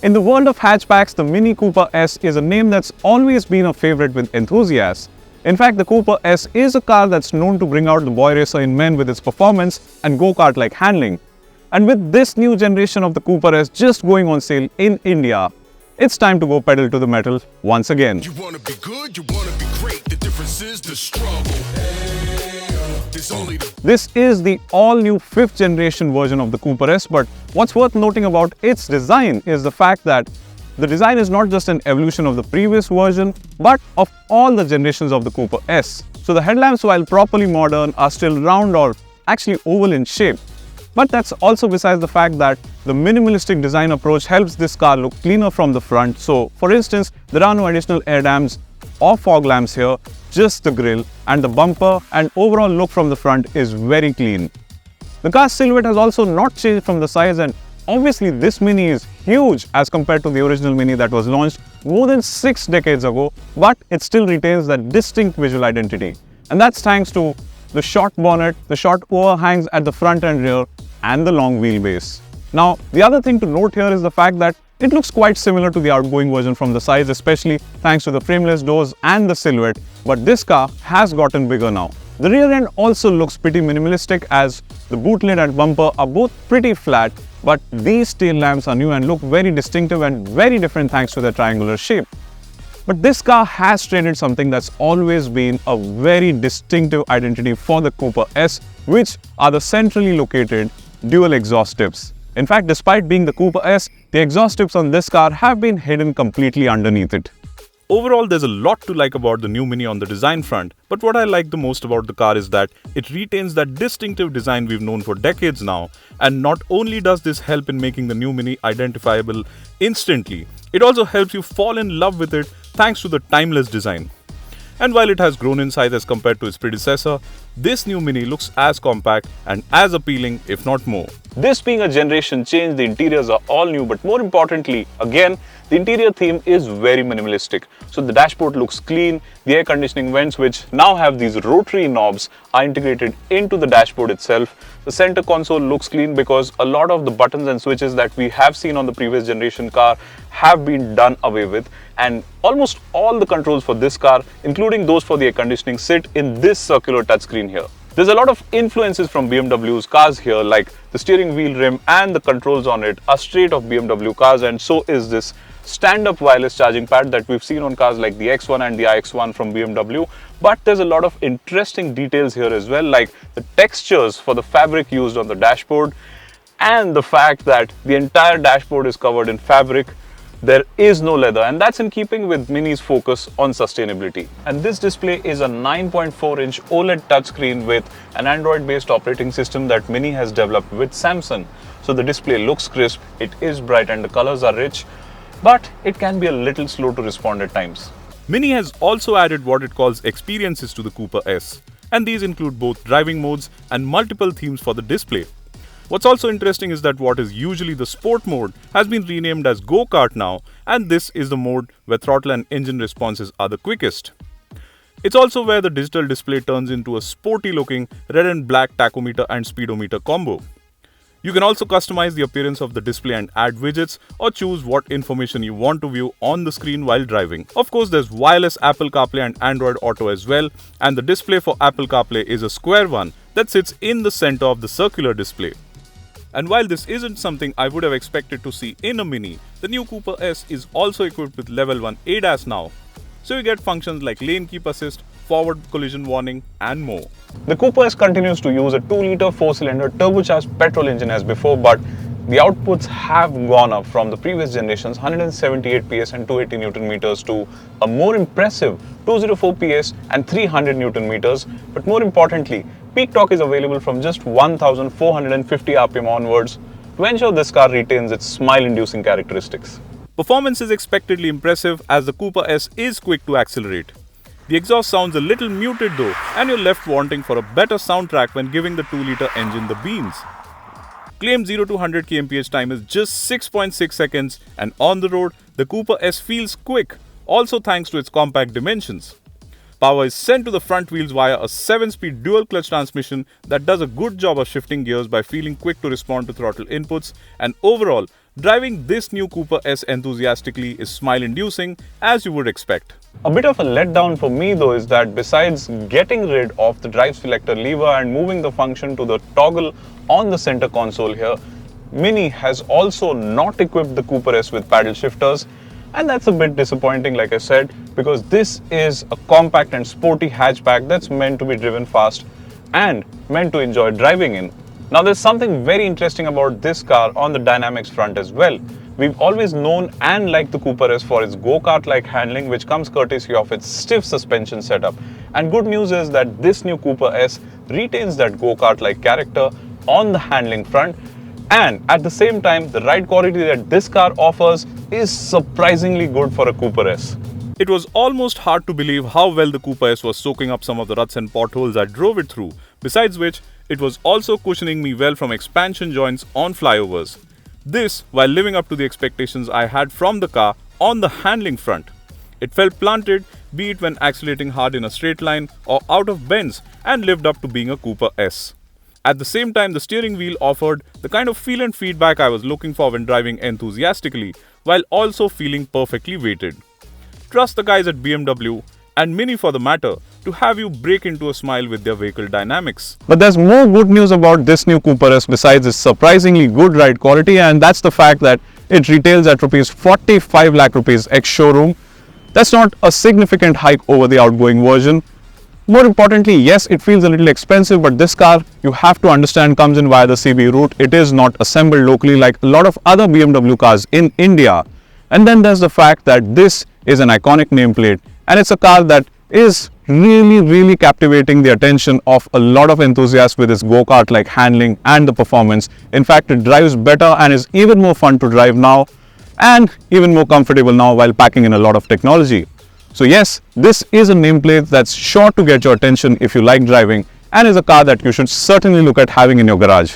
In the world of hatchbacks, the Mini Cooper S is a name that's always been a favorite with enthusiasts. In fact, the Cooper S is a car that's known to bring out the boy racer in men with its performance and go-kart-like handling. And with this new generation of the Cooper S just going on sale in India, it's time to go pedal to the metal once again. You wanna be good, you wanna be great, the difference is the struggle. This is the all-new 5th generation version of the Cooper S, but what's worth noting about its design is the fact that the design is not just an evolution of the previous version, but of all the generations of the Cooper S. So the headlamps, while properly modern, are still round or actually oval in shape. But that's also besides the fact that the minimalistic design approach helps this car look cleaner from the front. So for instance, there are no additional air dams or fog lamps here, just the grille, and the bumper and overall look from the front is very clean. The car's silhouette has also not changed from the size, and obviously this Mini is huge as compared to the original Mini that was launched more than 6 decades ago, but it still retains that distinct visual identity. And that's thanks to the short bonnet, the short overhangs at the front and rear, and the long wheelbase. Now, the other thing to note here is the fact that it looks quite similar to the outgoing version from the size, especially thanks to the frameless doors and the silhouette, but this car has gotten bigger now. The rear end also looks pretty minimalistic as the boot lid and bumper are both pretty flat, but these tail lamps are new and look very distinctive and very different thanks to their triangular shape. But this car has traded something that's always been a very distinctive identity for the Cooper S, which are the centrally located dual exhaust tips. In fact, despite being the Cooper S, the exhaust tips on this car have been hidden completely underneath it. Overall, there's a lot to like about the new Mini on the design front, but what I like the most about the car is that it retains that distinctive design we've known for decades now, and not only does this help in making the new Mini identifiable instantly, it also helps you fall in love with it thanks to the timeless design. And while it has grown in size as compared to its predecessor, this new Mini looks as compact and as appealing, if not more. This being a generation change, the interiors are all new, but more importantly, again, the interior theme is very minimalistic. So the dashboard looks clean, the air conditioning vents, which now have these rotary knobs, are integrated into the dashboard itself. The center console looks clean because a lot of the buttons and switches that we have seen on the previous generation car have been done away with, and almost all the controls for this car, including those for the air conditioning, sit in this circular touchscreen here. There's a lot of influences from BMW's cars here, like the steering wheel rim and the controls on it are straight off BMW cars, and so is this stand-up wireless charging pad that we've seen on cars like the X1 and the iX1 from BMW. But there's a lot of interesting details here as well, like the textures for the fabric used on the dashboard and the fact that the entire dashboard is covered in fabric. There is no leather, and that's in keeping with Mini's focus on sustainability. And this display is a 9.4-inch OLED touchscreen with an Android-based operating system that Mini has developed with Samsung. So the display looks crisp, it is bright, and the colors are rich, but it can be a little slow to respond at times. Mini has also added what it calls experiences to the Cooper S, and these include both driving modes and multiple themes for the display. What's also interesting is that what is usually the sport mode has been renamed as go-kart now, and this is the mode where throttle and engine responses are the quickest. It's also where the digital display turns into a sporty looking red and black tachometer and speedometer combo. You can also customize the appearance of the display and add widgets or choose what information you want to view on the screen while driving. Of course, there's wireless Apple CarPlay and Android Auto as well, and the display for Apple CarPlay is a square one that sits in the center of the circular display. And while this isn't something I would have expected to see in a Mini, the new Cooper S is also equipped with Level 1 ADAS now. So you get functions like lane keep assist, forward collision warning, and more. The Cooper S continues to use a 2-liter 4-cylinder turbocharged petrol engine as before, but the outputs have gone up from the previous generation's 178 PS and 280 Newton meters to a more impressive 204 PS and 300 Newton meters. But more importantly, peak torque is available from just 1450 RPM onwards to ensure this car retains its smile-inducing characteristics. Performance is expectedly impressive as the Cooper S is quick to accelerate. The exhaust sounds a little muted though, and you're left wanting for a better soundtrack when giving the 2-liter engine the beans. Claimed 0 to 100 kmph time is just 6.6 seconds, and on the road, the Cooper S feels quick, also thanks to its compact dimensions. Power is sent to the front wheels via a 7-speed dual-clutch transmission that does a good job of shifting gears by feeling quick to respond to throttle inputs, and overall, driving this new Cooper S enthusiastically is smile-inducing as you would expect. A bit of a letdown for me though is that besides getting rid of the drive selector lever and moving the function to the toggle on the center console here, Mini has also not equipped the Cooper S with paddle shifters, and that's a bit disappointing, like I said, because this is a compact and sporty hatchback that's meant to be driven fast and meant to enjoy driving in. Now there's something very interesting about this car on the dynamics front as well. We've always known and liked the Cooper S for its go-kart like handling, which comes courtesy of its stiff suspension setup. And good news is that this new Cooper S retains that go-kart like character on the handling front, and at the same time the ride quality that this car offers is surprisingly good for a Cooper S. It was almost hard to believe how well the Cooper S was soaking up some of the ruts and potholes I drove it through, besides which it was also cushioning me well from expansion joints on flyovers. This while living up to the expectations I had from the car on the handling front. It felt planted, be it when accelerating hard in a straight line or out of bends, and lived up to being a Cooper S. At the same time, the steering wheel offered the kind of feel and feedback I was looking for when driving enthusiastically, while also feeling perfectly weighted. Trust the guys at BMW, and Mini for the matter, to have you break into a smile with their vehicle dynamics. But there's more good news about this new Cooper S besides its surprisingly good ride quality, and that's the fact that it retails at rupees 45 lakh rupees ex-showroom. That's not a significant hike over the outgoing version. More importantly, yes, it feels a little expensive, but this car, you have to understand, comes in via the CB route. It is not assembled locally like a lot of other BMW cars in India. And then there's the fact that this is an iconic nameplate, and it's a car that is really captivating the attention of a lot of enthusiasts with its go-kart like handling and the performance. In fact, it drives better and is even more fun to drive now, and even more comfortable now while packing in a lot of technology. So yes, this is a nameplate that's sure to get your attention if you like driving, and is a car that you should certainly look at having in your garage.